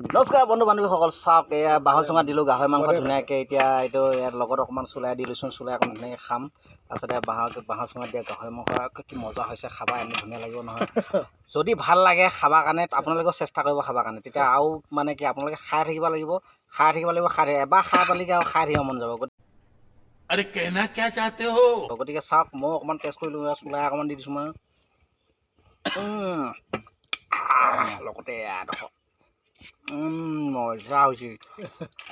নমস্কাৰ বন্ধু বান্ধৱীসকল, চাওক এয়া বাঁহৰ চুঙাত দিলোঁ গাহৰি মাংস ধুনীয়াকৈ। এতিয়া এইটো ইয়াৰ লগত অকণমান চুলাই দি লৈছোঁ, চুলাই অকণমান ধুনীয়াকৈ খাম। তাৰপিছতে বাঁহৰ চুঙাত দিয়া গাহৰি মাংস কি মজা হৈছে, খাবা এনে ধুনীয়া লাগিব নহয়। যদি ভাল লাগে খাবৰ কাৰণে আপোনালোকেও চেষ্টা কৰিব খাবৰ কাৰণে, তেতিয়া আৰু মানে কি আপোনালোকে খাই থাকিব লাগিব। এবাৰ খাই পালেগৈ আৰু খাই থাকিব মন যাব। अरे कहना क्या चाहते हो? গতিকে চাওক, ময়ো অকণমান টেষ্ট কৰিলোঁ, চুলাই অকণমান দি দিছোঁ মই। লগতে এডোখৰ মজা হৈছে।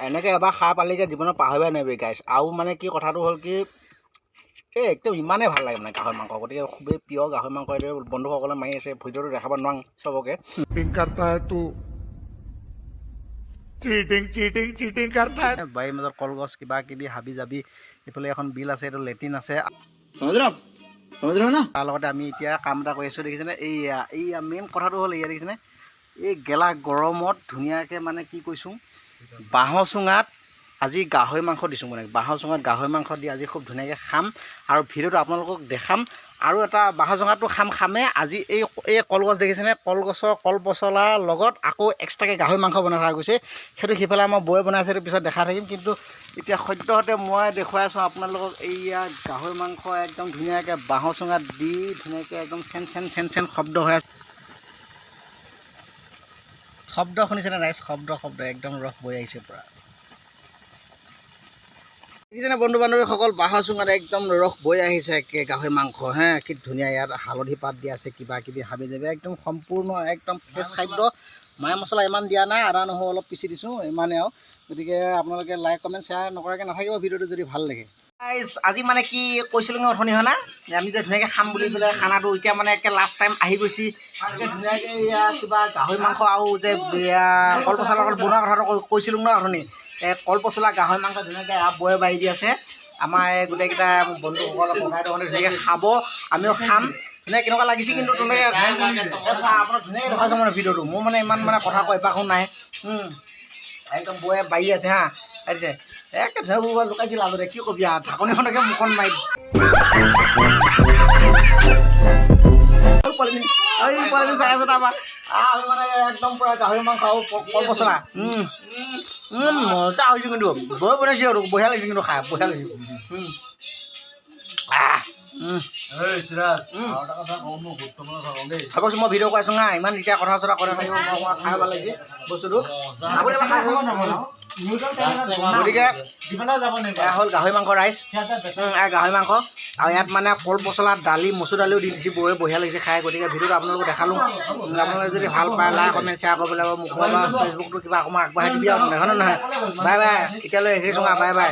এনেকৈ এবাৰ খাই পালেগৈ জীৱনত পাহৰিবই নোৱাৰিবি গাইছ। আৰু মানে কি কথাটো হ'ল কি, একদম ইমানেই ভাল লাগে মানে গাহৰি মাংস। গতিকে খুবেই প্ৰিয় গাহৰি মাংস। এইটো বন্ধুসকলে মাৰি আছে, ভিডিঅ'টো দেখাব নোৱাৰোঁ চবকে। বাৰীৰ মাজত কলগছ কিবা কিবি হাবি যাবি, এইফালে এখন বিল আছে, এইটো লেট্ৰিন আছে। তাৰ লগতে আমি এতিয়া কাম এটা কৰি আছোঁ, দেখিছেনে? এইয়া মেইন কথাটো হ'ল এয়া, দেখিছেনে? এই গেলা গৰমত ধুনীয়াকৈ মানে কি কৈছোঁ, বাঁহৰ চুঙাত আজি গাহৰি মাংস দিছোঁ। মানে বাঁহৰ চুঙাত গাহৰি মাংস দি আজি খুব ধুনীয়াকৈ খাম, আৰু ভিডিঅ'টো আপোনালোকক দেখাম। আৰু এটা বাঁহৰ চুঙাতটো খামেই আজি। এই কলগছ দেখিছেনে? কলগছৰ কল পচলাৰ লগত আকৌ এক্সট্ৰাকৈ গাহৰি মাংস বনাই থকা গৈছে। সেইটো সিফালে আমাৰ বৌয়ে বনাইছে, সেইটো পিছত দেখাই থাকিম। কিন্তু এতিয়া সদ্যহতে মই দেখুৱাই আছোঁ আপোনালোকক এইয়া গাহৰি মাংস একদম ধুনীয়াকৈ বাঁহৰ চুঙাত দি ধুনীয়াকৈ একদম চেন শব্দ হৈ আছে। শব্দ শুনিছেনে ৰাইজ? শব্দ একদম ৰস বৈ আহিছে পূৰা। দেখিছেনে বন্ধু বান্ধৱীসকল, বাঁহৰ চুঙাত একদম ৰস বৈ আহিছে গাহৰি মাংস। কি ধুনীয়া। ইয়াত হালধি পাত দিয়া আছে, কিবা কিবি হাবি যাবি, একদম সম্পূৰ্ণ একদম ফ্ৰেছ খাদ্য। মায়া মছলা ইমান দিয়া নাই, আদা নহৰু অলপ পিচি দিছোঁ, ইমানেই আৰু। গতিকে আপোনালোকে লাইক কমেণ্ট শ্বেয়াৰ নকৰাকৈ নাথাকিব ভিডিঅ'টো যদি ভাল লাগে। আজি মানে কি কৈছিলোঁ অথনি হয় না, আমি যে ধুনীয়াকৈ খাম বুলি পেলাই খানাটো এতিয়া মানে একে লাষ্ট টাইম আহি গৈছে। ধুনীয়াকৈ এয়া কিবা গাহৰি মাংস আৰু যে কল পচলাৰ লগত বনোৱা কথাটো কৈছিলোঁ ন অথনি। কল পচলা গাহৰি মাংস ধুনীয়াকৈ বৌয়ে বাঢ়ি দি আছে। আমাৰ এই গোটেইকেইটা বন্ধুসকল ককাইদেউহঁতে ধুনীয়াকৈ খাব, আমিও খাম। ধুনীয়া কেনেকুৱা লাগিছে কিন্তু ধুনীয়াকৈ আপোনাৰ ধুনীয়াকৈ দেখাইছোঁ মানে ভিডিঅ'টো। মোৰ মানে ইমান মানে কথা কৈ অভ্যাসো নাই। একদম বৌয়ে বাঢ়ি আছে আহিছে একে ধুনীয়া লুকাইছিল আগতে, কি কবি আৰু ঢাকনিখনকে মুখখন মাৰি পোৱালি চাই আছে। তাৰপৰা আমি মানে একদম পূৰা গাহৰি মাংস আৰু কল পচলা মজা হৈছে কিন্তু। বৌয়ে বনাইছে আৰু বঢ়িয়া লাগিছে কিন্তু, খাই বঢ়িয়া লাগিছে। ভাবকচোন মই ভিডিঅ' কৈ আছোঁ না, ইমান এতিয়া কথা চথা কৈ থাকিব, মই খাই ভাল লাগিছে বস্তুটো। গতিকে এয়া হ'ল গাহৰি মাংস ৰাইচ, গাহৰি মাংস। আৰু ইয়াত মানে কল পচলা, দালি, মচুৰ দালিও দি দিছে বৌয়ে, বঢ়িয়া লাগিছে খাই। গতিকে ভিডিঅ'টো আপোনালোকক দেখালোঁ। আপোনালোকে যদি ভাল পায় লাইক কমেণ্ট শ্বেয়াৰ কৰিব লাগিব। মোক ফেচবুকটো কিবা অকণমান আগবঢ়াই দিবি আৰু, নহয় নহয়। বাই বাই, এতিয়ালৈ ৰাখিছোঁ, বাই বাই।